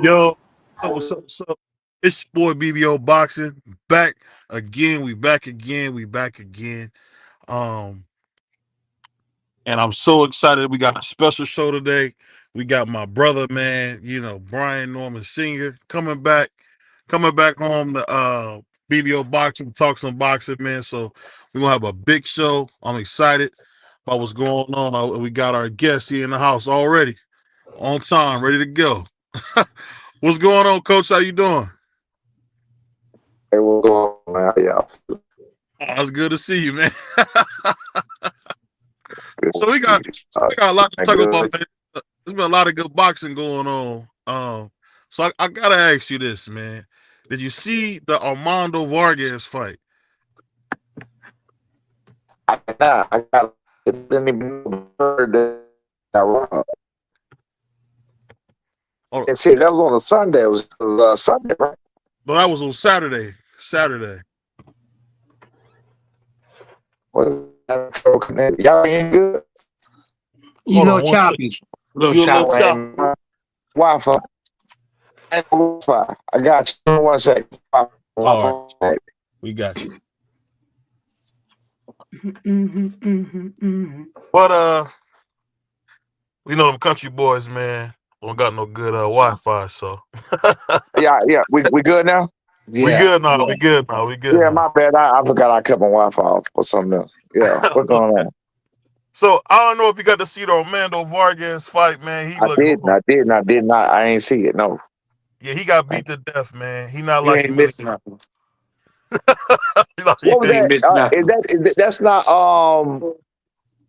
Yo, what's up? What's up? It's your boy BBO Boxing back again. We back again. We back again. Um, and I'm so excited. We got a special show today. We got my brother, man. Brian Norman Senior coming back home to BBO Boxing, talk some boxing, man. So we're gonna have a big show. I'm excited about what's going on. We got our guests here in the house already, on time, ready to go. What's going on, Coach? How you doing? Hey, what's going on, man? Yeah, Oh, it's good to see you, man. good so to we see you. got we got a lot to talk Good. about, man. There's been a lot of good boxing going on. So I gotta ask you this, man. Did you see the Armando Vargas fight? I didn't even heard that wrong. Oh, And see, that was on a Sunday. It was Sunday, right? no, that was on Saturday. Saturday. Was that y'all ain't good? You Hold know, on, one second. choppy. You a little chop. Wi-Fi. Wi-Fi. I got you. One second. All Wi-Fi. right, we got you. But we know them country boys, man. Don't got no good Wi-Fi, so Yeah. We good now? we Yeah. good now. We good now. We good Yeah, now. my bad. I forgot I kept my Wi-Fi off or something else. Yeah. What's going on? So I don't know if you got to see the Armando Vargas fight, man. He I looked did. horrible. I did. I did not. I ain't see it. No. Yeah, he got beat to death, man. He not You like ain't missed nothing. What was You ain't that? missed Is nothing. that's not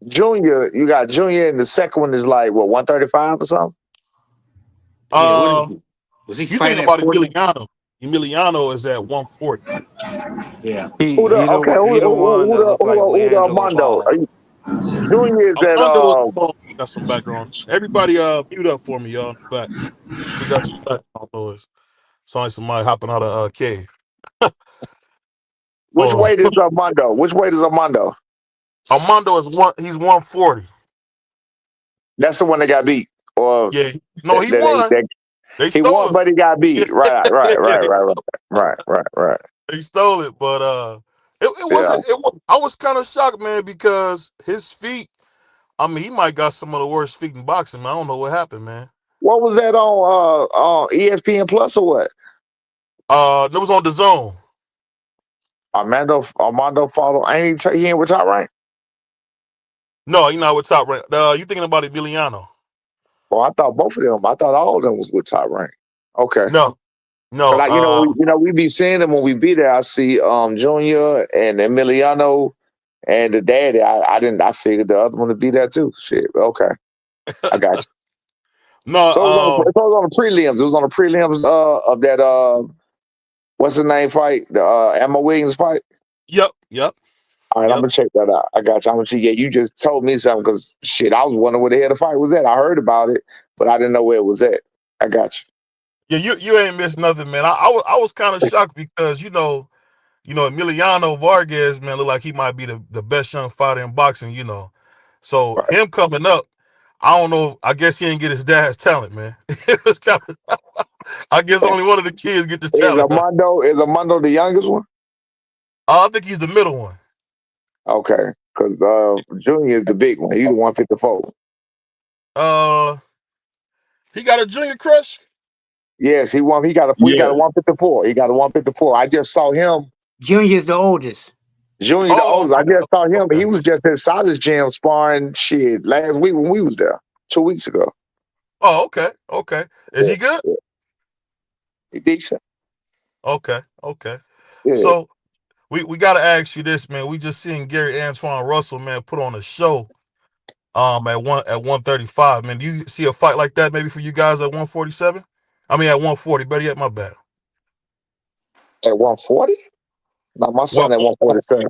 Junior? You got Junior, and the second one is like what 135 or something. Yeah, what is uh he? Was he you thinking fighting at about 40? Emiliano. Emiliano is at 140. Yeah. Who the He the okay? one he the one that looked like Who the Leandro Armando? Ball. Junior is at Armando is got some background. Everybody mute up for me, y'all. Back. We got some background noise. Sound like somebody hopping out of cave. which Oh, weight is Armando? Which weight is Armando? Armando is he's 140. That's the one that got beat, or Yeah. No, that, he that, won. that They he stole won, it. but he got Yeah, beat. Right, right, yeah, right, right, right. they stole it, but it Yeah. wasn't. I was kind of shocked, man, because his feet. I mean, he might got some of the worst feet in boxing, man. I don't know what happened, man. What was that on ESPN Plus or what? It was on the zone. Armando follow. He ain't with top rank. No, you know what top rank. You thinking about Emiliano? Well, I thought both of them. I thought all of them was with top rank. Okay. No, Cause no. we be seeing them when we be there. I see Junior and Emiliano and the daddy. I figured the other one to be there too. Shit. Okay. I got you. No. So it was on the prelims. It was on the prelims of that what's the name fight? The Emma Williams fight. Yep, yep, All right, I'm yep. gonna check that out. I got you. I'm gonna see. Yeah, you just told me something because shit, I was wondering where the hell the fight was at. I heard about it, but I didn't know where it was at. I got Yeah, you ain't missed nothing, man. I was kind of shocked because Emiliano Vargas, man, look like he might be the best young fighter in boxing. So you. him coming up, I don't know. I guess he didn't get his dad's talent, man. It was kind of. I guess only one of the kids get the talent. Is Armando the youngest one? I think he's the middle one. Okay, because Junior is the big one. He's the 154. Uh, he got a junior crush. Yes, he won. He got a 154. He got a 154. I just saw him. Junior's the oldest. Junior, the Oh, oldest. I just saw him. okay. He was just in Silas Gym sparring shit last week when we was there 2 weeks ago. Oh, okay, okay. Is Yeah, he good? yeah. He decent. Okay, okay. Yeah. So we got to ask you this, man. We just seen Gary Antoine Russell, man, put on a show at 135. Man, do you see a fight like that maybe for you guys at 147? I mean at 140. Better yet, my bad. At 140? No, my Well, son at 147.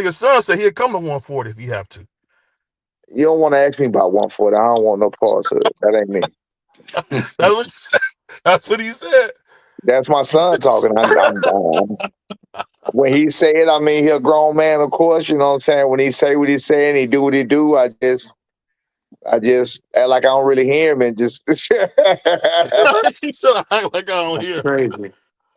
your son said he'd come to 140 if you have to. You don't want to ask me about 140. I don't want no parts of it. That ain't me. That's what, that's what he said. That's my He son said, talking. When he say it, I mean, he a grown man, of course. You know what I'm saying? When he say what he say and he do what he do, I just I just act like I don't really hear him and just. He said I act like I don't That's hear. crazy.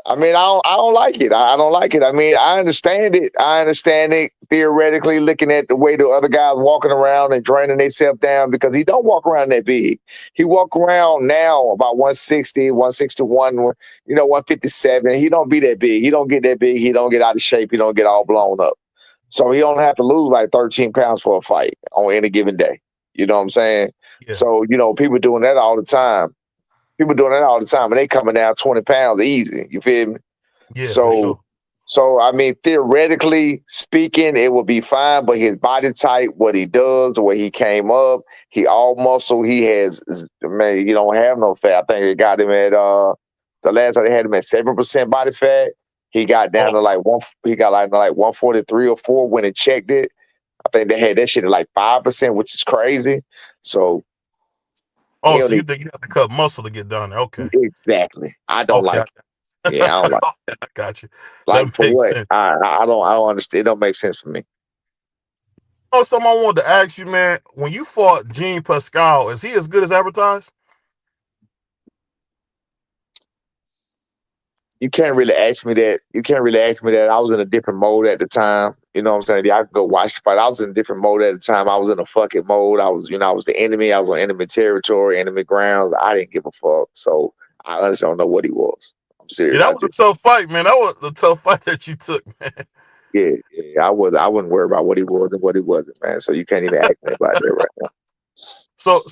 I mean, I don't like it. I don't like it. I mean, I understand it. I understand it theoretically, looking at the way the other guys walking around and draining themselves down because he don't walk around that big. He walk around now about 160, 161, 157. He don't be that big. He don't get that big. He don't get out of shape. He don't get all blown up. So he don't have to lose like 13 pounds for a fight on any given day. You know what I'm saying? Yeah, So, people doing that all the time. People doing that all the time, and they coming down 20 pounds easy. You feel me? yeah, for So, sure. so I mean, theoretically speaking, it would be fine. But his body type, what he does, the way he came up, he all muscle. He has, man, he don't have no fat. I think they got him at the last time they had him at 7% body fat. He got down Oh, to like one. He got like 143 or four when it checked it. I think they had that shit at like 5%, which is crazy. So he oh, so only you think you have to cut muscle to get down there? Okay, exactly. I don't okay, like it. Yeah, I don't like. I got you. Like That for makes what? sense. I don't understand. It don't make sense for me. Oh, something I wanted to ask you, man. When you fought Gene Pascal, is he as good as advertised? You can't really ask me that. You can't really ask me that. I was in a different mode at the time. You know what I'm saying? Yeah, I could go watch the fight. I was in a different mode at the time. I was in a fucking mode. I was the enemy. I was on enemy territory, enemy grounds. I didn't give a fuck. So I honestly don't know what he was. I'm Yeah, serious. that was a tough fight, man. That was a tough fight that you took, man. Yeah, I wouldn't worry about what he was and what he wasn't, man. So you can't even ask me about that right now. So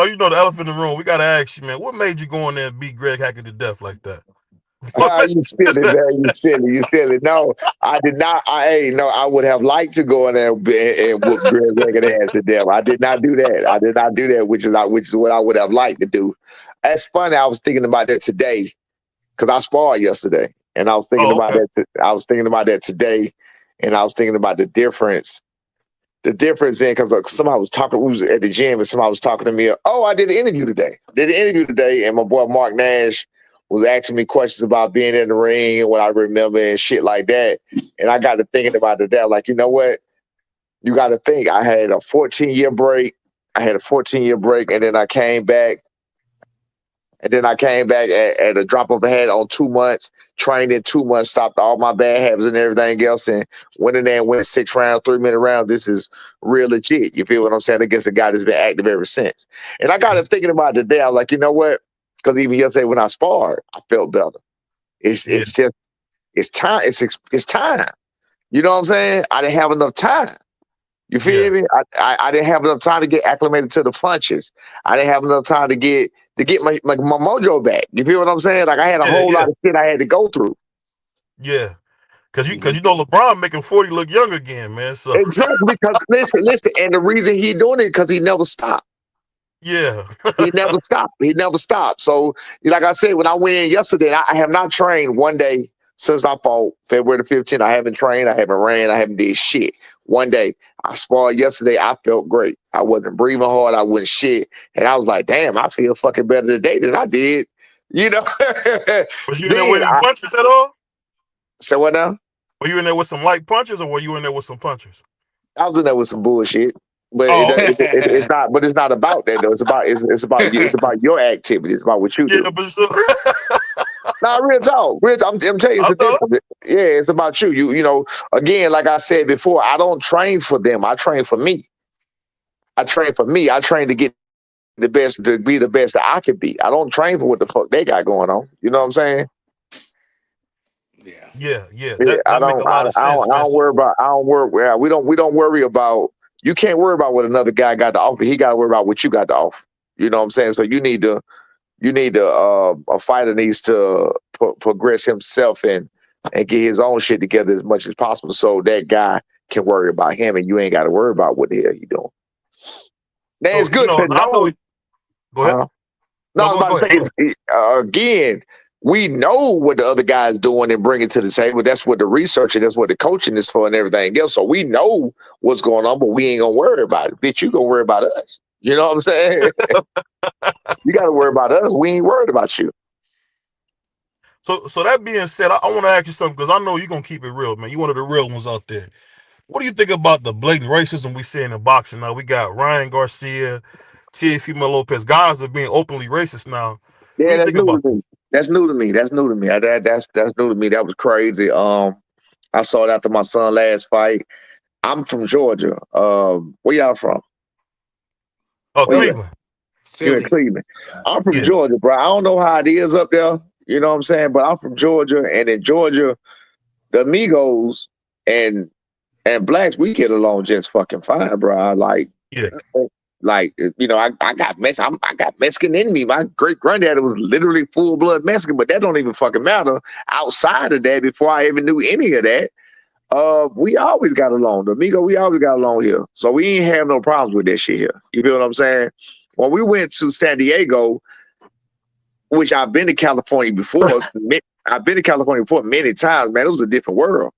you know the elephant in the room. We gotta ask you, man. What made you go in there and beat Greg Hackett to death like that? What made- You silly, man. You silly. You silly. No, I did not. No, I would have liked to go in there and whoop Greg Reagan ass to death. I did not do that. I did not do that, which is what I would have liked to do. That's funny. I was thinking about that today because I sparred yesterday, and I was thinking oh, about okay. that. I was thinking about that today, and I was thinking about the difference. The difference in because somebody was talking, we was at the gym, and somebody was talking to me. Oh, I did an interview today. Did an interview today, and my boy Mark Nash was asking me questions about being in the ring and what I remember and shit like that. And I got to thinking about it. That like, you know what? You got to think. I had a 14-year break. I had a 14-year break, and then I came back. And then I came back at a drop of a hat on 2 months, trained in 2 months, stopped all my bad habits and everything else, and went in there and went 6 rounds, 3-minute rounds. This is real legit. You feel what I'm saying? Against a guy that's been active ever since. And I got to thinking about it today. I was like, you know what? Because even yesterday when I sparred, I felt better. Yeah, It's just it's time. It's time. You know what I'm saying? I didn't have enough time. You feel yeah, me? I didn't have enough time to get acclimated to the punches. I didn't have enough time to get my mojo back. You feel what I'm saying? Like I had a yeah, whole yeah, lot of shit I had to go through. yeah. Cause Mhm. you know LeBron making 40 look young again, man. So Exactly because listen, and the reason he doing it because he never stopped. yeah, He never stopped. He never stopped. So, like I said, when I went in yesterday, I have not trained one day since I fought February the 15th. I haven't trained. I haven't ran. I haven't did shit. One day, I sparred yesterday. I felt great. I wasn't breathing hard. I wasn't shit. And I was like, damn, I feel fucking better today than I did. You know? was you in there Then with any I punches at all? said, what now? Were you in there with some light punches, or were you in there with some punches? I was in there with some bullshit. But Oh, okay. it's not. But it's not about that though. It's about you. It's about your activity. It's about what you Yeah, do. but sure. Nah, real talk. I'm telling you, it's I a know. difference. Yeah, it's about you. Again, like I said before, I don't train for them. I train for me. I train for me. I train to get the best, to be the best that I can be. I don't train for what the fuck they got going on. You know what I'm saying? Yeah. Yeah, yeah. Yeah, That make a lot of sense, I man. don't worry about. I don't worry. Yeah, we don't worry about. You can't worry about what another guy got to offer. He got to worry about what you got to offer. You know what I'm saying? So a fighter needs to progress himself and get his own shit together as much as possible so that guy can worry about him and you ain't got to worry about what the hell he doing. Now So it's good to I know. know. Go ahead. Huh? No, I No, was about to go say ahead. Go ahead. again. We know what the other guy's doing and bringing to the table. That's what the research and that's what the coaching is for and everything else. So we know what's going on, but we ain't gonna worry about it. Bitch, you gonna worry about us. You know what I'm saying? You got to worry about us. We ain't worried about you. So that being said, I want to ask you something because I know you're gonna keep it real, man. You one of the real ones out there. What do you think about the blatant racism we see in the boxing now? We got Ryan Garcia, Teofimo Lopez. Guys are being openly racist now. What do Yeah, you that's think new about to that? me. That's new to me. That's new to me. That's new to me. That was crazy. I saw it after my son last fight. I'm from Georgia. Where y'all from? Oh, Where you at? Cleveland. You in Philly. Cleveland? I'm from Yeah, Georgia, bro. I don't know how it is up there. You know what I'm saying? But I'm from Georgia, and in Georgia, the Amigos and blacks, we get along just fucking fine, bro. yeah, I got I got Mexican in me. My great granddaddy was literally full blood Mexican, but that don't even fucking matter. Outside of that, before I even knew any of that, we always got along. The Amigo, we always got along here, so we ain't have no problems with that shit here. You feel what I'm saying? When we went to San Diego, which I've been to California before, I've been to California before many times. Man, it was a different world.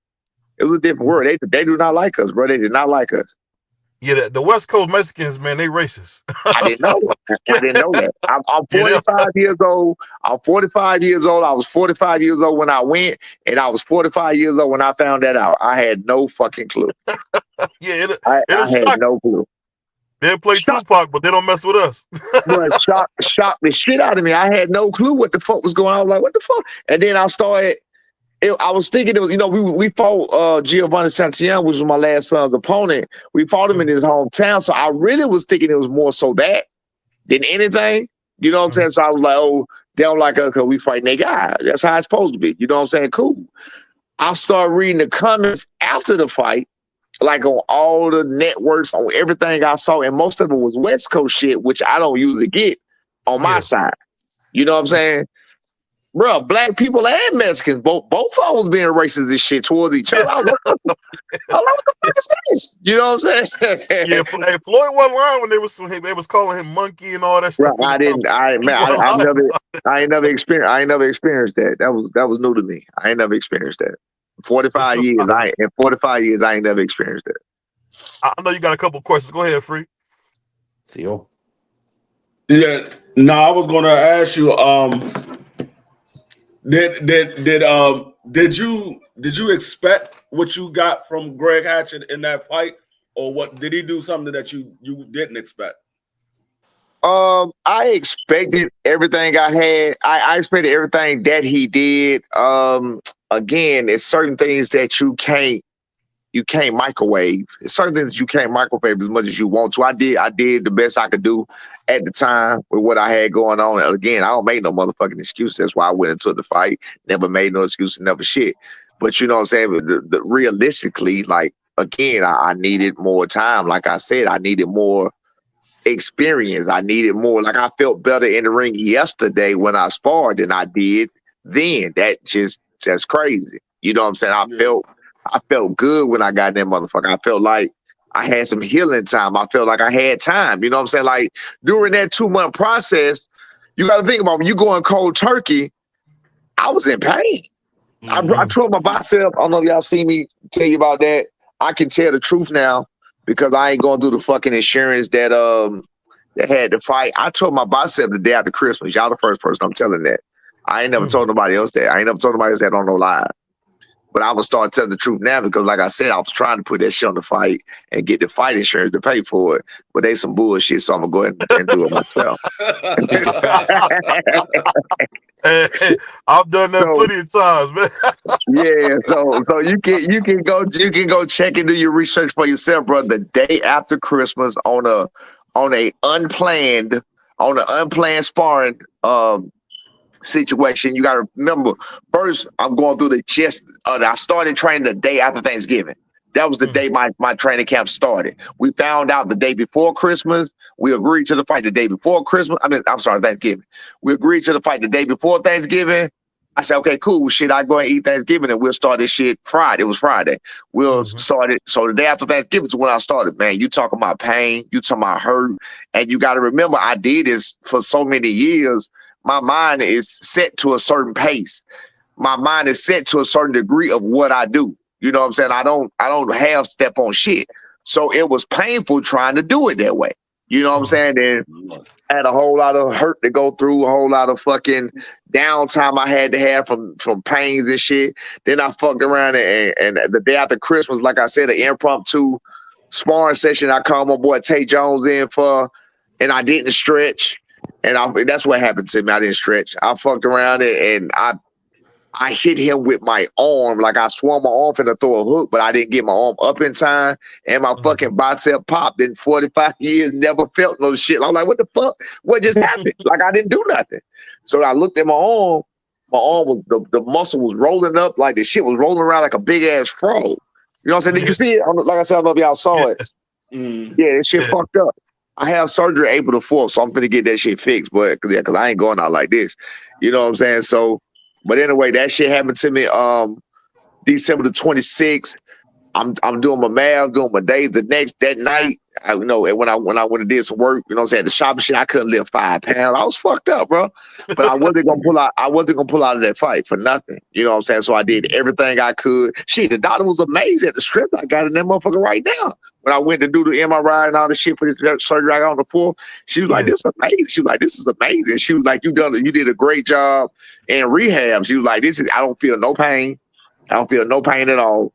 It was a different world. They do not like us, bro. They did not like us. yeah. The West Coast Mexicans, man, they racist. I didn't know that. I didn't know that. I'm Yeah, 45 years old. I'm 45 years old. I was 45 years old when I went, and I was 45 years old when I found that out. I had no fucking clue. yeah. I It'll had shock. no clue. They play Shock, Tupac, but they don't mess with us. bro, shocked the shit out of me. I had no clue what the fuck was going on. I was like, what the fuck? And then I started. I was thinking, it was, we fought Giovanni Santillan, which was my last son's opponent. We fought him in Mhm, his hometown, so I really was thinking it was more so that than anything. You know what I'm mhm. saying? So I was like, oh, they don't like us because we fighting their guy. That's how it's supposed to be. You know what I'm saying? Cool. I started reading the comments after the fight, like on all the networks, on everything I saw, and most of it was West Coast shit, which I don't usually get on my Yeah, side. You know what I'm saying? Bro, black people and Mexicans, both of them was being racist and shit towards each other. I was like, what the fuck is this? You know what I'm saying? yeah. Hey, Floyd wasn't lying when they was calling him monkey and all that Bro, stuff in the I didn't. comments. I He man, wasn't I've lying never. about it. I ain't never experienced that. That was new to me. I ain't never experienced that. For 45 sure. years. In 45 years, I ain't never experienced that. I know you got a couple questions. Go ahead, Free. Theo. Yeah. No, I was gonna ask you. Did you expect what you got from Greg Hatchett in that fight, or what did he do something that you didn't expect? I expected everything I had. I expected everything that he did. Again, it's certain things that you can't microwave. It's certain things you can't microwave as much as you want to. I did the best I could do at the time with what I had going on. And again, I don't make no motherfucking excuse. That's why I went into the fight. Never made no excuse, never shit. But you know what I'm saying? Realistically, like again, I needed more time. Like I said, I needed more experience. I needed more. Like I felt better in the ring yesterday when I sparred than I did then. That's crazy. You know what I'm saying? Yeah. I felt good when I got in that motherfucker. I felt like I had some healing time. I felt like I had time. You know what I'm saying? Like during that 2 month process, you got to think about when you going cold turkey. I was in pain. I Mm. tore my bicep. I don't know if y'all see me tell you about that. I can tell the truth now because I ain't going through the fucking insurance that had to fight. I tore my bicep the day after Christmas. Y'all the first person I'm telling that. I ain't never Mm. told nobody else that. I ain't never told nobody else that on no live. But I'm gonna start telling the truth now because, like I said, I was trying to put that shit on the fight and get the fight insurance to pay for it. But they some bullshit, so I'm gonna go ahead and do it myself. Speaking facts. Hey, I've done that So plenty of times, man. yeah, so you can go check and do your research for yourself, bro. The day after Christmas on a unplanned sparring situation. You got to remember, first, I'm going through the chest. I started training the day after Thanksgiving. That was the Mm. day my training camp started. We found out the day before Christmas. We agreed to the fight the day before Christmas. I'm sorry, Thanksgiving. We agreed to the fight the day before Thanksgiving. I said, okay, cool. Shit, I go and eat Thanksgiving and we'll start this shit Friday. It was Friday. We'll Mhm. start it. So the day after Thanksgiving is when I started, man. You talking about pain, you talking about hurt. And you got to remember, I did this for so many years. My mind is set to a certain pace. My mind is set to a certain degree of what I do. You know what I'm saying? I don't half step on shit. So it was painful trying to do it that way. You know what I'm saying? Then I had a whole lot of hurt to go through, a whole lot of fucking downtime I had to have from pains and shit. Then I fucked around and the day after Christmas, like I said, an impromptu sparring session I called my boy Tay Jones in for, and I didn't stretch. And that's what happened to me. I didn't stretch. I fucked around and I hit him with my arm, like I swung my arm finna throw a hook, but I didn't get my arm up in time, and my fucking bicep popped. In 45 years, never felt no shit. I'm like, what the fuck? What just happened? Like I didn't do nothing. So I looked at my arm. My arm was the muscle was rolling up, like the shit was rolling around like a big ass frog. You know what I'm saying? Did you see it? Like I said, I don't know if y'all saw it. Yeah, that shit fucked up. I have surgery April the 4th, so I'm gonna get that shit fixed. But cause I ain't going out like this. You know what I'm saying? So, but anyway, that shit happened to me December the 26th. I'm doing my math, doing my days. That night, and when I went and did some work, you know what I'm saying, the shopping shit, I couldn't lift 5 pounds. I was fucked up, bro. But I wasn't gonna pull out. I wasn't gonna pull out of that fight for nothing. You know what I'm saying? So I did everything I could. Shit, the doctor was amazed at the strength I got in that motherfucker right now. When I went to do the MRI and all the shit for the surgery I got on the 4th, she was like, "This is amazing." She was like, "This is amazing." She was like, "You did a great job in rehab." She was like, I don't feel no pain. I don't feel no pain at all.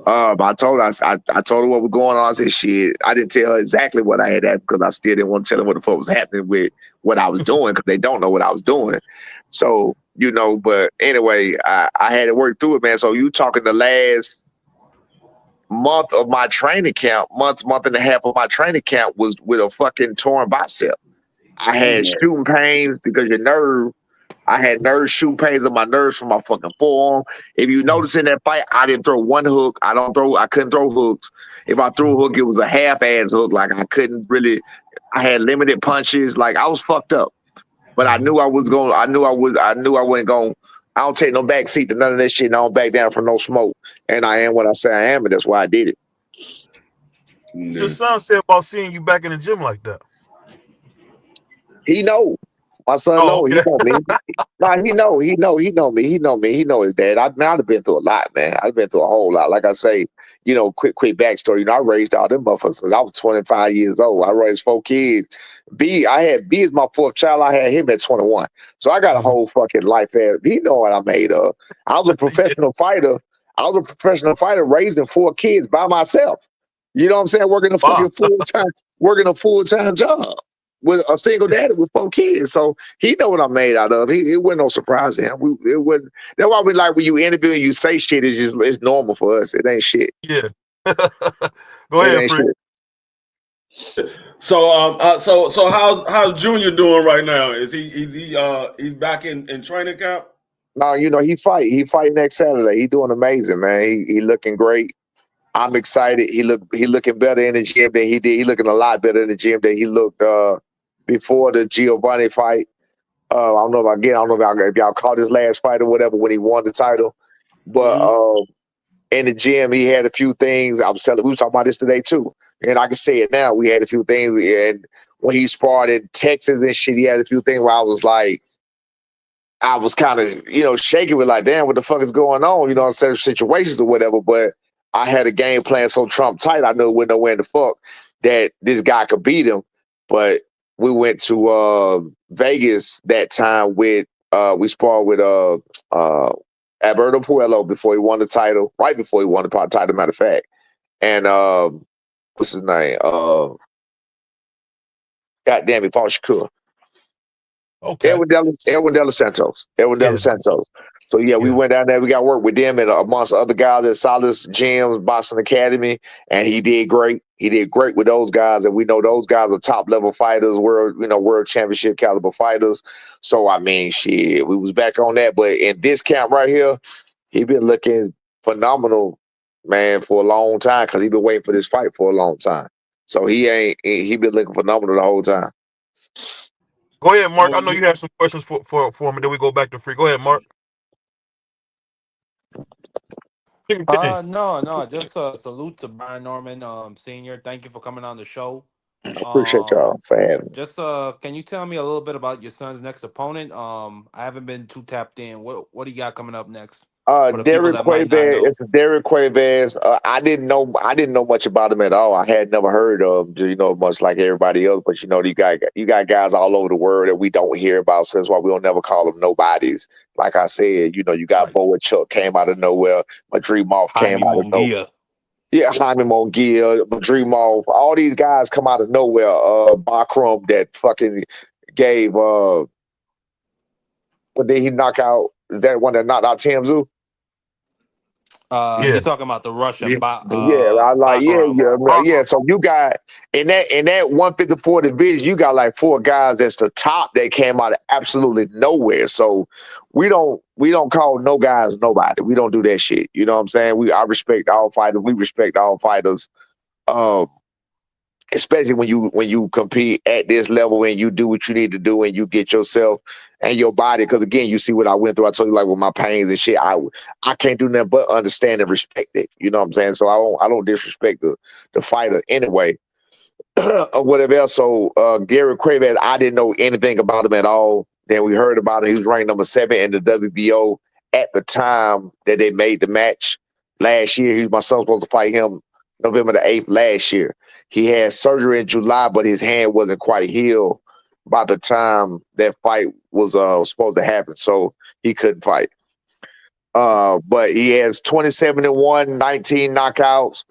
I told her, I told her what was going on. I said, shit, I didn't tell her exactly what I had at because I still didn't want to tell her what the fuck was happening with what I was doing because they don't know what I was doing. So, but anyway, I had to work through it, man. So you talking the last month of my training camp, month and a half of my training camp was with a fucking torn bicep. I had shooting pains because your nerve. I had nerve shooting pains in my nerves from my fucking forearm. If you notice in that fight, I didn't throw one hook. I couldn't throw hooks. If I threw a hook, it was a half-ass hook. Like I couldn't really. I had limited punches. Like I was fucked up. But I knew I was going. I knew I wasn't going. I don't take no back seat to none of that shit. And I don't back down from no smoke. And I am what I say I am, and that's why I did it. Your son said about seeing you back in the gym like that. He know. My son Oh, know. He okay. know me. Nah, he know me. He know me. He know his dad. I've been through a lot, man. I've been through a whole lot. Like I say, quick backstory. I raised all them motherfuckers since I was 25 years old. I raised 4 kids. I had B as my 4th child. I had him at 21. So I got a whole fucking life. He know what I made of. I was a professional fighter. Raising 4 kids by myself. You know what I'm saying? Working a full-time job with a single daddy with 4 kids. So he know what I'm made out of. It wasn't no surprise to him. It wasn't. That's why we like when you interview and you say shit. It's normal for us. It ain't shit. Yeah. Go ahead, Free. So how's Junior doing right now? Is he's back in training camp? No, he fight next Saturday. He doing amazing, man. He looking great. I'm excited. He looking better in the gym than he did. He looking a lot better in the gym than he looked before the Giovanni fight. I don't know if y'all caught his last fight or whatever when he won the title, but in the gym he had a few things. We was talking about this today too, and I can say it now. We had a few things, and when he sparred in Texas and shit, he had a few things where I was kind of shaking with like, damn, what the fuck is going on? In certain situations or whatever. But I had a game plan so Trump tight. I knew it wasn't nowhere in the fuck that this guy could beat him. But we went to Vegas that time with we sparred with Alberto Puello before he won the title, right before he won the title, matter of fact. And what's his name? God damn it, Paul Shakur. Okay. Edwin De Los Santos. So we went down there. We got to work with them and amongst other guys at Solace Gyms, Boston Academy, and he did great. He did great with those guys, and we know those guys are top level fighters, world championship caliber fighters. So I mean, shit, we was back on that. But in this camp right here, he been looking phenomenal, man, for a long time because he been waiting for this fight for a long time. So he been looking phenomenal the whole time. Go ahead, Mark. I know you have some questions for me. Then we go back to Free. Go ahead, Mark. No. Just a salute to Brian Norman, Senior. Thank you for coming on the show. Appreciate y'all for having me. Just can you tell me a little bit about your son's next opponent? I haven't been too tapped in. What do you got coming up next? for the people Derek that might not Quavez. know? It's Derek Quavez. I didn't know much about him at all. I had never heard of him, much like everybody else. But you got guys all over the world that we don't hear about. So that's why we don't never call them nobodies. Like I said, you got Right. Boa Chuck came out of nowhere. Madrid Moth came Jaime out of nowhere. Munguia. Yeah, Jaime Mongia, Madrid Moth. All these guys come out of nowhere. Bakrum that fucking gave. What did he knock out? That one that knocked out Tamzu? Yeah. You're talking about the Russian Yeah, I like Bakaram. yeah. So you got in that 154 division, you got like four guys that's the top that came out of absolutely nowhere. So we don't call no guys nobody. We don't do that shit. You know what I'm saying? I respect all fighters. We respect all fighters. Um, especially when you compete at this level and you do what you need to do and you get yourself and your body, because again you see what I went through. I told you, like, with my pains and shit, I can't do nothing but understand and respect it, you know what I'm saying? So I don't disrespect the fighter anyway. Or whatever else. So Gary Craven, I didn't know anything about him at all. Then we heard about him. He was ranked number 7 in the WBO at the time that they made the match last year. My son was supposed to fight him November the 8th last year. He had surgery in July, but his hand wasn't quite healed by the time that fight was supposed to happen. So he couldn't fight. But he has 27-1, 19 knockouts.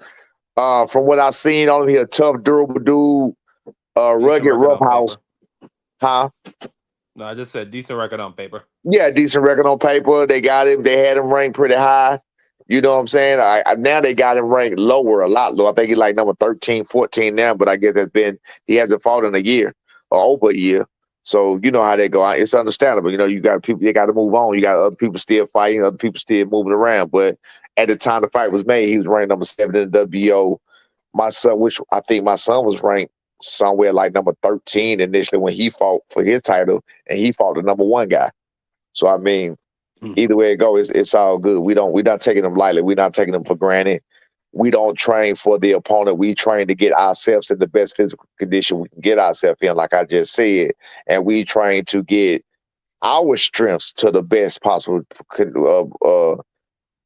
From what I've seen on him, he a tough, durable dude. Decent Rugged record on roughhouse, paper. huh? No, I just said decent record on paper. Yeah, decent record on paper. They got him. They had him ranked pretty high. You know what I'm saying? Now they got him ranked lower, a lot lower. I think he's like number 13, 14 now, but I guess he hasn't fought in a year or over a year. So you know how they go. It's understandable. You got people, they got to move on. You got other people still fighting, other people still moving around. But at the time the fight was made, he was ranked number 7 in the WBO. My son, which I think my son was ranked somewhere like number 13 initially when he fought for his title, and he fought the number 1 guy. So I mean, Mm. either way it goes, it's all good. We're not taking them lightly. We're not taking them for granted. We don't train for the opponent. We train to get ourselves in the best physical condition we can get ourselves in, like I just said, and we train to get our strengths to the best possible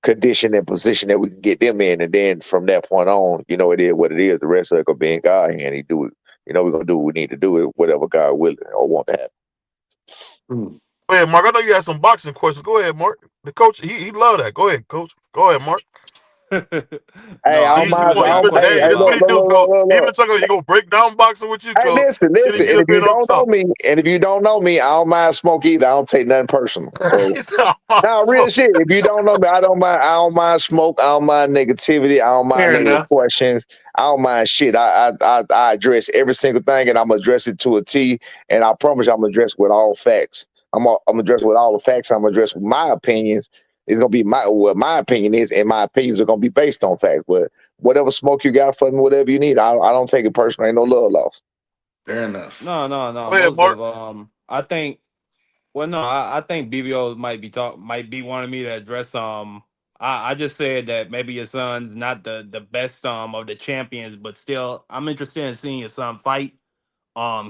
condition and position that we can get them in. And then from that point on, it is what it is. The rest of it gonna be in God's hand. He do it. We're gonna do what we need to do it, whatever God willing or want to happen. Mm. Go ahead, Mark. I know you had some boxing questions. Go ahead, Mark. The coach, he love that. Go ahead, coach. Go ahead, Mark. No, Hey, I I don't He, just he mind. really want, he got been, hey, Hey, questions. that's what he look, look, do, look, coach. look, look, He look. been talking. He gonna break down boxing with you, Hey, coach. Then he listen. get And up if you in on don't know top. me, I don't mind smoke either. I don't take nothing personal. So He said, now, real shit. If you don't know me, I don't mind. I don't mind smoke. I don't mind negativity. I don't mind Fair negative enough. questions. I don't mind shit. I address every single thing, and I'm gonna address it to a T. And I promise you, I'm gonna address with all facts. I'm gonna address with all the facts. I'm gonna address with my opinions. It's gonna be what my opinion is, and my opinions are gonna be based on facts. But whatever smoke you got for me, whatever you need, I don't take it personal. Ain't no love lost. Fair enough. No. go ahead, Most Mark. of I think. Well, no, I think BBO might be wanting me to address. I just said that maybe your son's not the best of the champions, but still, I'm interested in seeing your son fight.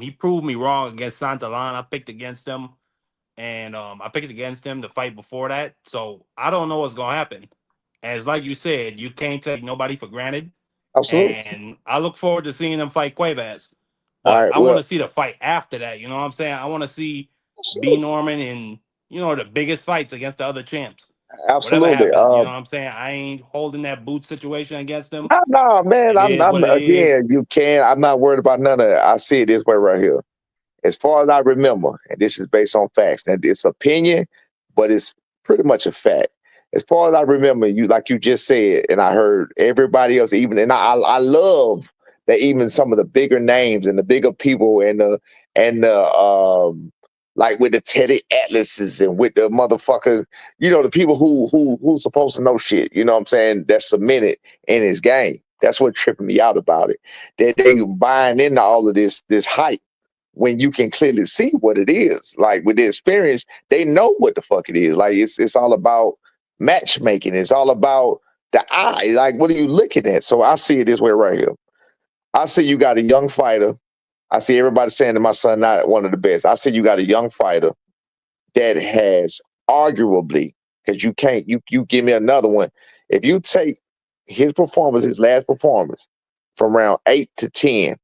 He proved me wrong against Santalan. I picked against him, and I picked against him the fight before that. So I don't know what's gonna happen. And it's like you said, you can't take nobody for granted. Absolutely. And I look forward to seeing him fight Cuevas. All But right. I want Well, to see the fight after that. You know what I'm saying? I want to see B absolutely. Norman in the biggest fights against the other champs. Whatever Absolutely. happens, you know what I'm saying? I ain't holding that boot situation against him. No, man. It is I'm what it is. again. You can. I'm not worried about none of that. I see it this way right here. As far as I remember, and this is based on facts. Now, it's opinion, but it's pretty much a fact. As far as I remember, like you just said, and I heard everybody else, even, and I love that even some of the bigger names and the bigger people and like with the Teddy Atlases and with the motherfuckers, the people who's supposed to know shit. You know what I'm saying? That's cemented in his game. That's what tripping me out about it. That they buying into all of this hype when you can clearly see what it is. Like with the experience, they know what the fuck it is. Like it's all about matchmaking. It's all about the eye. Like, what are you looking at? So I see it this way right here. I see you got a young fighter. I see everybody saying that my son not one of the best. I see you got a young fighter that has arguably because you can't. You give me another one. If you take his last performance, from round 8 to 10,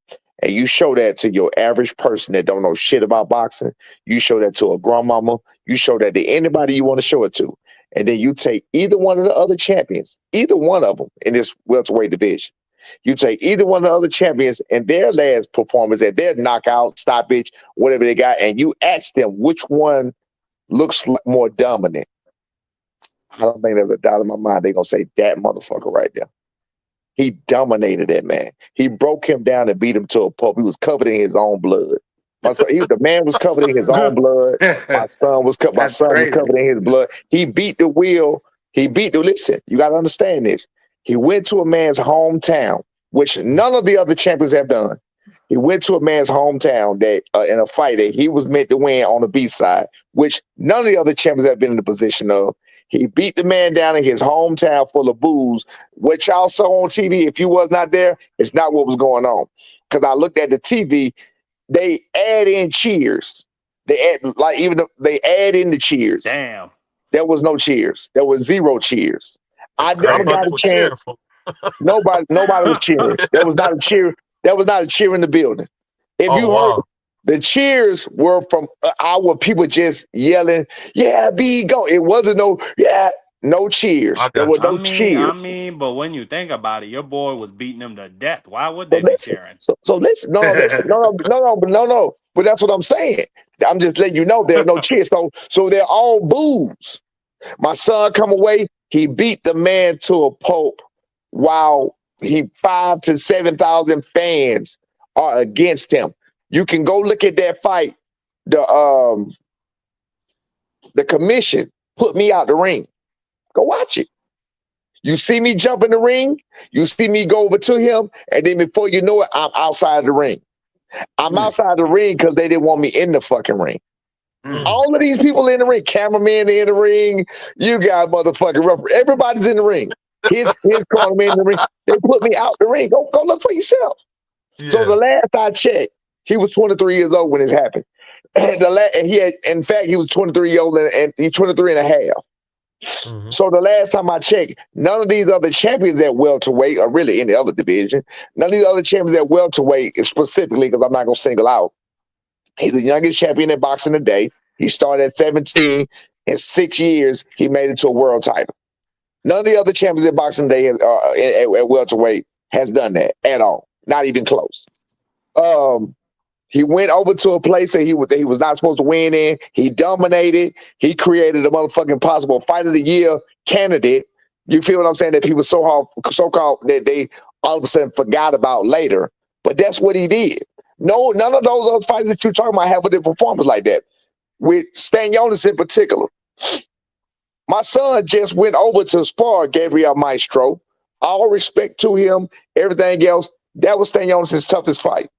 and you show that to your average person that don't know shit about boxing, you show that to a grandmama, you show that to anybody you want to show it to, and then you take either one of the other champions, either one of them in this welterweight division. You take either one of the other champions and their last performance at their knockout, stoppage, whatever they got, and you ask them which one looks like more dominant. I don't think there's a doubt in my mind they're gonna say that motherfucker right there. He dominated that man. He broke him down and beat him to a pulp. He was covered in his own blood. The man was covered in his own blood. My son was That's covered crazy. in his blood. He beat the wheel. Listen, you got to understand this. He went to a man's hometown, which none of the other champions have done. He went to a man's hometown that in a fight that he was meant to win on the B side, which none of the other champions have been in the position of. He beat the man down in his hometown full of booze. What y'all saw on TV, if you was not there, it's not what was going on. Because I looked at the TV, they add in cheers. They add in the cheers. Damn. There was no cheers. There was zero cheers. I I never thought got they a was cheering chance. for. Nobody was cheering. There was not a cheer. There was not a cheer in the building. If Oh you heard, wow. the cheers were from our people just yelling, "Yeah, B, go!" It wasn't no cheers. I There got were you. I no mean, I cheers. mean, but when you think about it, your boy was beating them to death. Why would So they be listen, cheering? so listen. No. But that's what I'm saying. I'm just letting you know there are no cheers. So they're all boos. My son come away. He beat the man to a pulp, while 5,000 to 7,000 fans are against him. You can go look at that fight. The commission put me out the ring. Go watch it. You see me jump in the ring. You see me go over to him, and then before you know it, I'm outside the ring. I'm outside the ring because they didn't want me in the fucking ring. All of these people in the ring, cameraman in the ring, you got motherfucking rough. Everybody's in the ring. His cameraman in the ring. They put me out the ring. Go look for yourself. So the Yeah. last I checked, he was 23 years old when it happened. In fact, he was 23 years old and he's 23 and a half. Mhm. So the last time I checked, none of these other champions at welterweight, or really any other division, none of these other champions at welterweight specifically, because I'm not going to single out. He's the youngest champion in boxing today. He started at 17. In 6 years, he made it to a world title. None of the other champions in boxing today at welterweight has done that at all. Not even close. He went over to a place that he was not supposed to win in. He dominated. He created a motherfucking possible fight of the year candidate. You feel what I'm saying? That people so called that they all of a sudden forgot about later. But that's what he did. No, none of those other fighters that you're talking about have a performance like that. With Stanionis in particular, my son just went over to spar Gabriel Maestro. All respect to him. Everything else, that was Stanionis' toughest fight.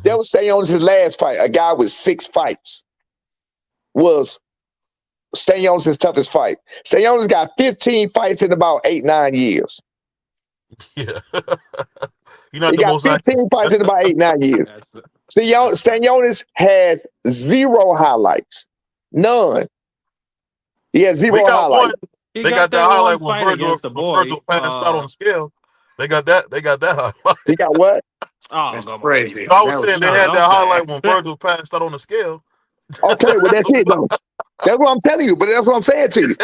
That was Stanionis' last fight. A guy with 6 fights was Stanionis' toughest fight. Stanionis got 15 fights in about 8-9 years. Yeah. You're not He the got most active. 15 fights in about 8-9 years. That's Stanionis has 0 highlights. None. He has We 0 got one. highlights. he They got got that that one highlight when fight against the boy. Virgil passed out on the scale. They got that. They got that highlight. He got what? Oh, That's come on. crazy. I was That was saying they No, had nuts. that don't say highlight when it. Virgil passed out on the scale. Okay, well that's it though. That's what I'm telling you. But that's what I'm saying to you.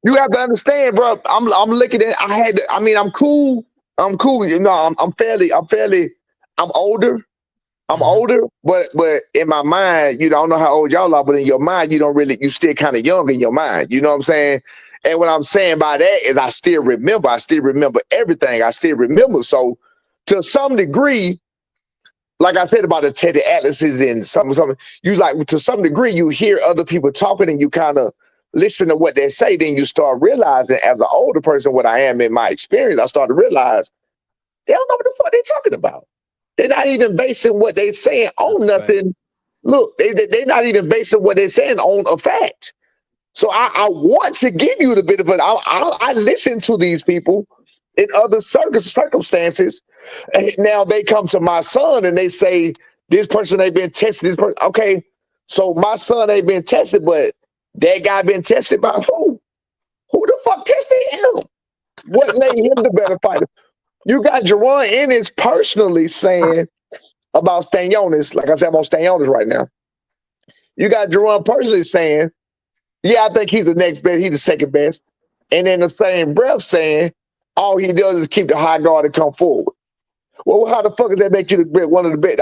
You have to understand, bro. I'm looking at. I'm cool. I'm cool. You know, I'm older. I'm Mhm. older, but in my mind, I don't know how old y'all are, but in your mind, you still kind of young in your mind. You know what I'm saying? And what I'm saying by that is I still remember everything. I still remember. So to some degree, like I said about the Teddy Atlases and some, you like to some degree, you hear other people talking and you kind of listen to what they say. Then you start realizing as an older person, what I am in my experience, I start to realize they don't know what the fuck they're talking about. They're not even basing what they're saying That's on a fact. nothing. Look, they're not even basing what they're saying on a fact. So I want to give you the benefit. I listen to these people in other circumstances. And now they come to my son and they say, this person ain't been tested. This person, okay. So my son ain't been tested, but that guy been tested by who? Who the fuck tested him? What made him the better fighter? You got Jerron Ennis personally saying about Stanionis, like I said, I'm on Stanionis right now. You got Jerron personally saying, yeah, I think he's the next best, he's the second best. And in the same breath saying, all he does is keep the high guard and come forward. Well, how the fuck does that make you one of the best?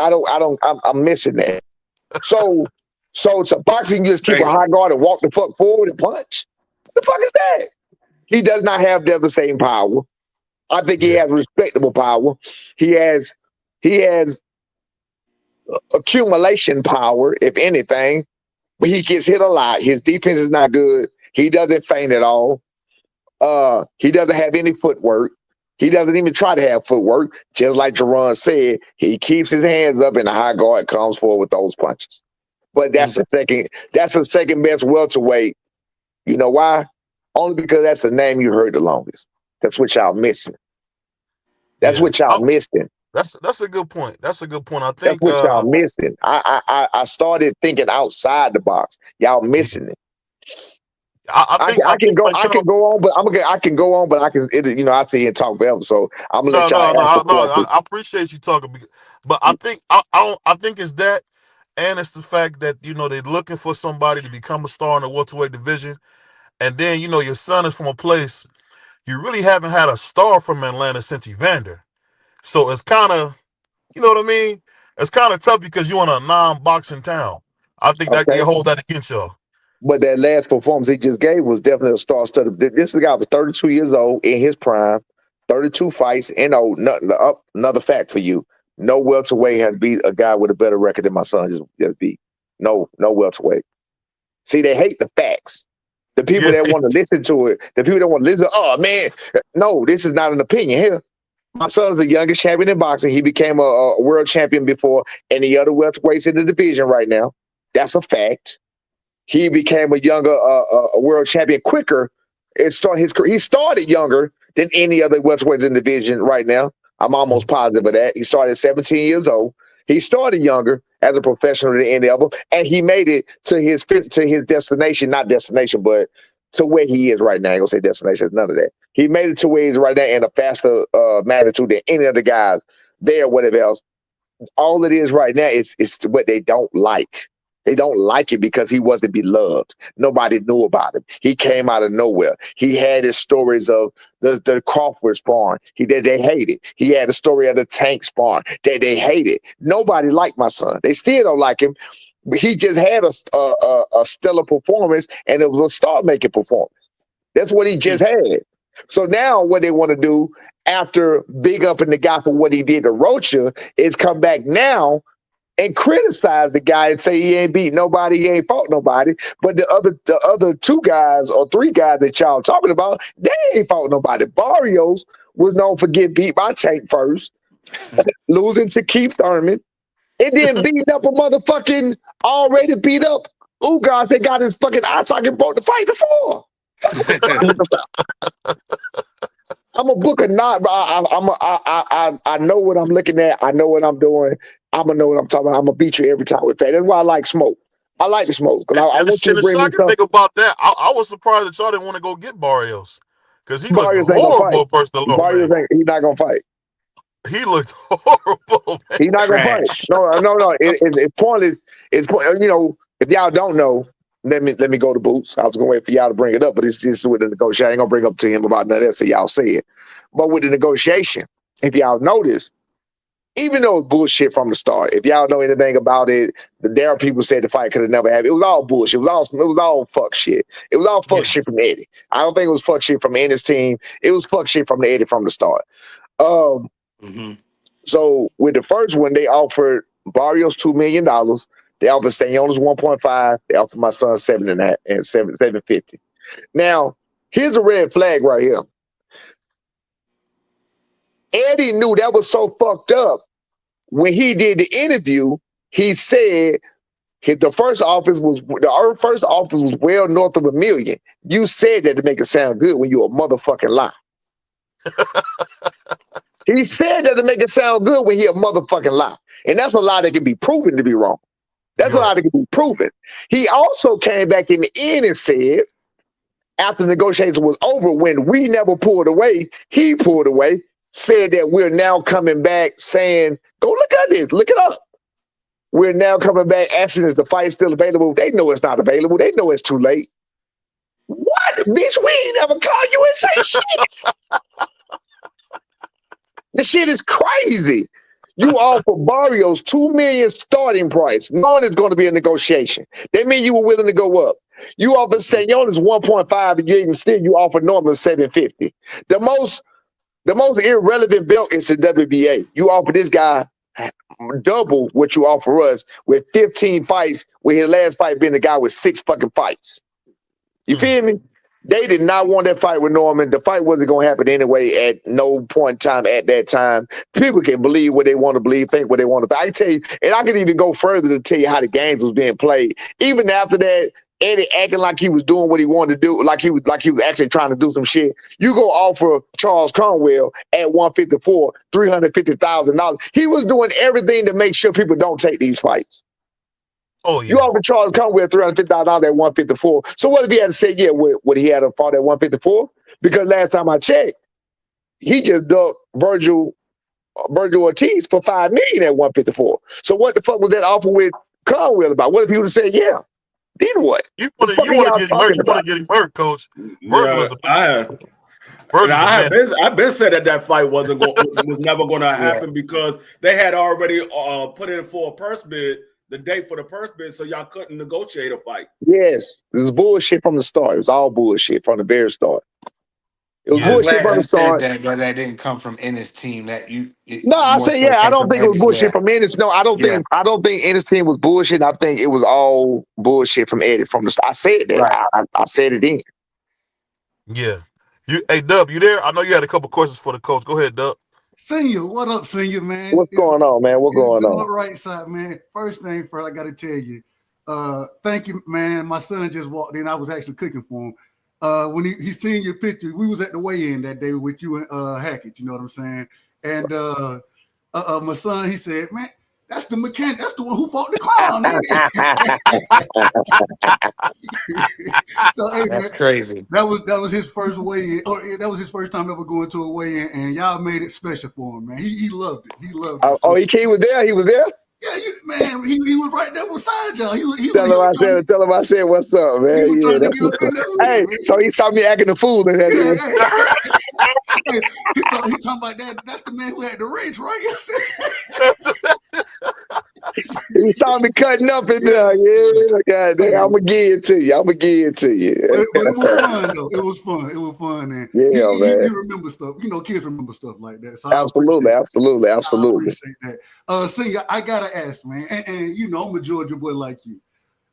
I'm missing that. So it's a boxing, you just keep a high guard and walk the fuck forward and punch. What the fuck is that? He does not have devastating power. I think he has respectable power. He has accumulation power, if anything. But he gets hit a lot. His defense is not good. He doesn't feint at all. He doesn't have any footwork. He doesn't even try to have footwork. Just like Jerron said, he keeps his hands up and the high guard comes forward with those punches. But that's the second best welterweight. You know why? Only because that's the name you heard the longest. That's what y'all missing. That's what y'all missing. That's a good point. That's a good point. I That's think what y'all missing. I started thinking outside the box. Y'all missing it. I can go on, but I can go on, but I sit here and talk forever. So I'm gonna let y'all ask the question. I appreciate you talking, but I think I think it's that, and it's the fact that they're looking for somebody to become a star in the welterweight division, and then your son is from a place you really haven't had a star from Atlanta since Evander, so it's kind of what I mean. It's kind of tough because you're in a non-boxing town. I think that they hold that against y'all. But that last performance he just gave was definitely a star-studded. This guy was 32 years old in his prime, 32 fights. And another fact for you: no welterweight has beat a guy with a better record than my son just beat. No welterweight. See, they hate the facts. The people that want to listen to it, the people that want to listen, oh man, no, this is not an opinion here. My son's the youngest champion in boxing. He became a world champion before any other welterweights in the division right now. That's a fact. He became a world champion quicker. He started younger than any other welterweight in the division right now. I'm almost positive of that. He started at 17 years old. He started younger as a professional than any of them, and he made it to his destination, not destination, but to where he is right now. I ain't gonna say destination, none of that. He made it to where he's right now in a faster magnitude than any of the guys there, whatever else. All it is right now is what they don't like. They don't like it because he wasn't beloved. Nobody knew about him. He came out of nowhere. He had his stories of the Crawford sparring. They hated. He had the story of the Tank sparring that they hated. Nobody liked my son. They still don't like him. He just had a stellar performance, and it was a star-making performance. That's what he just had. So now what they want to do after big up in the guy for what he did to Rocha is come back now and criticize the guy and say he ain't beat nobody, he ain't fought nobody. But the other two guys or three guys that y'all talking about, they ain't fought nobody. Barrios was known for getting beat by Tank first, losing to Keith Thurman, and then beating up a motherfucking already beat up Ugas that got his fucking eye socket broke the fight before. I'm a booker, not. I know what I'm looking at. I know what I'm doing. I'm gonna know what I'm talking about. I'm gonna beat you every time with that. That's why I like smoke. I like the smoke because I want you to bring me something. Think about that. I was surprised that y'all didn't want to go get Barrios because he Barrios looked horrible. Barrios he's not gonna fight. He looked horrible. Man. He's not gonna fight. No. It's pointless. It's if y'all don't know, let me go to Boots. I was gonna wait for y'all to bring it up, but it's just with the negotiation. I ain't gonna bring up to him about none of that, so y'all say it. But with the negotiation, if y'all notice, even though it's bullshit from the start, if y'all know anything about it, there are people said the fight could have never happened. It was all bullshit. It was all fuck shit. It was all fuck shit from Eddie. I don't think it was fuck shit from Eddie's team. It was fuck shit from the Eddie from the start. So with the first one, they offered Barrios $2 million. They offered Stanionis 1.5. They offered my son 7.5 and 750. Now, here's a red flag right here. Eddie knew that was so fucked up. When he did the interview, he said the first offer was well north of $1 million. You said that to make it sound good when you're a motherfucking lie. He said that to make it sound good when he a motherfucking lie. And that's a lie that can be proven to be wrong. That's a lie that can be proven. He also came back in the end and said, after the negotiation was over, when we never pulled away, he pulled away, said that we're now coming back saying, go look at this, look at us. We're now coming back asking is the fight still available? They know it's not available. They know it's too late. What? Bitch, we ain't never call you and say shit. The shit is crazy. You offer Barrios $2 million starting price, knowing it's going to be a negotiation. That means you were willing to go up. You offer Senyones 1.5, and you offer Norman 750. The most irrelevant belt is the WBA. You offer this guy double what you offer us with 15 fights, with his last fight being the guy with 6 fucking fights. You feel me? They did not want that fight with Norman. The fight wasn't going to happen anyway at no point in time at that time. People can believe what they want to believe, think what they want to think. I tell you, and I can even go further to tell you how the games was being played. Even after that, Eddie acting like he was doing what he wanted to do, like he was actually trying to do some shit. You go offer Charles Conwell at 154, $350,000. He was doing everything to make sure people don't take these fights. Oh, yeah. You offer Charles Conwell $350,000 at 154. So what if he had to say, yeah, would he had a fought at 154? Because last time I checked, he just ducked Virgil Ortiz for $5 million at 154. So what the fuck was that offer with Conwell about? What if he would have said, yeah? Then what? You want to get him hurt, Coach. Virgil is the I've been said that fight was never going to happen because they had already put in for a purse bid, the date for the purse bid, so y'all couldn't negotiate a fight. Yes, this is bullshit from the start. It was all bullshit from the very start. It was bullshit from the start. That didn't come from Ennis' team. I don't think it was bullshit from Ennis. No, I don't think Ennis' team was bullshit. I think it was all bullshit from Eddie from the start. I said that. Right. I said it then. Yeah. Hey, Dub, you there? I know you had a couple questions for the coach. Go ahead, Dub. Senior, what up, Senior, man? What's going on, man? What's going on? Right side, man. First thing first, I got to tell you, thank you, man. My son just walked in. I was actually cooking for him. When he seen your picture, we was at the weigh-in that day with you and Hackett, you know what I'm saying? And my son, he said, man, that's the mechanic. That's the one who fought the clown. So, hey, that's man, crazy. That was his first weigh-in, or that was his first time ever going to a weigh-in, and y'all made it special for him, man. He loved it. He loved it. He was there. He was there. Yeah, man, he was right there beside y'all. Tell him I said what's up, man. Hey, so he saw me acting a fool in that. He talking about that. That's the man who had the wrench, right? He saw me cutting up in there. Yeah, goddamn, I'm gonna give it to you. But it was fun though. It was fun, and man. He remember stuff. You know, kids remember stuff like that. So absolutely. I appreciate that. Senior, I gotta ask, man, and you know, I'm a Georgia boy like you,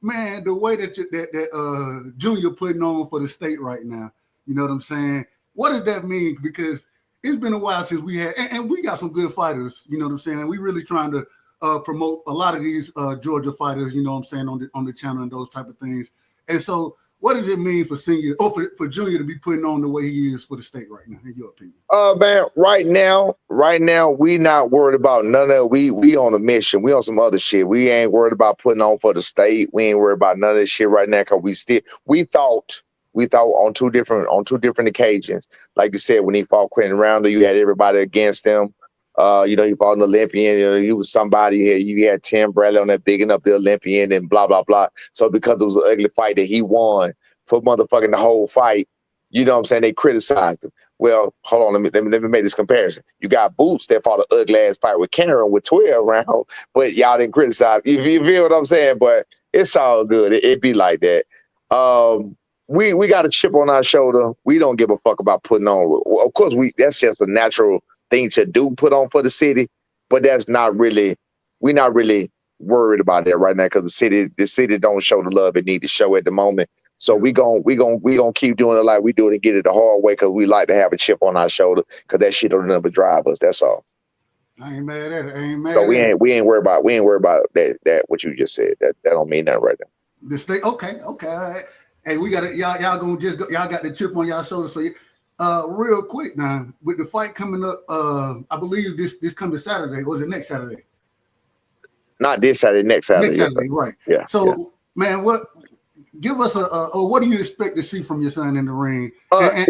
man. The way that Junior putting on for the state right now, you know what I'm saying? What does that mean? Because it's been a while since we had, and we got some good fighters, you know what I'm saying? And we really trying to promote a lot of these Georgia fighters, you know what I'm saying, on the channel and those type of things. And so what does it mean for Senior, or for Junior to be putting on the way he is for the state right now, in your opinion? Man, right now, we not worried about none of it. We on a mission. We on some other shit. We ain't worried about putting on for the state. We ain't worried about none of this shit right now because we thought on two different occasions. Like you said, when he fought Quentin Rounder, you had everybody against him. He fought an Olympian. He was somebody here. You had Tim Bradley on that bigging up the Olympian and blah, blah, blah. So because it was an ugly fight that he won for motherfucking the whole fight, you know what I'm saying? They criticized him. Well, hold on. Let me make this comparison. You got Boots that fought an ugly ass fight with Karen with 12 rounds, but y'all didn't criticize. You feel what I'm saying? But it's all good. It be like that. We got a chip on our shoulder. We don't give a fuck about putting on. Of course, that's just a natural thing to do, put on for the city, but we're not really worried about that right now because the city don't show the love it need to show at the moment. So we gonna keep doing it like we do it and get it the hard way because we like to have a chip on our shoulder because that shit don't never drive us. That's all. I ain't mad at it. So we ain't worried about that what you just said. That don't mean nothing right now. The state, okay. All right. Hey, we got it. Y'all gonna just go, y'all got the chip on y'all shoulder. So real quick now, with the fight coming up, I believe this coming Saturday. Or is it next Saturday? Not this Saturday, next Saturday. Next Saturday, right. Yeah. So, man, what give us what do you expect to see from your son in the ring Go ahead.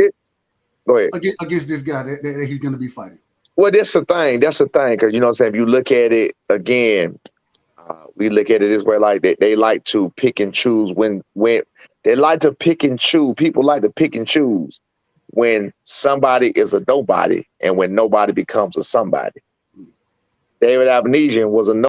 against this guy that he's going to be fighting? Well, that's the thing. That's the thing, because you know what I'm saying. If you look at it again, we look at it this way: like they like to pick and choose when they like to pick and choose. People like to pick and choose when somebody is a nobody and when nobody becomes a somebody. David Abnesian was a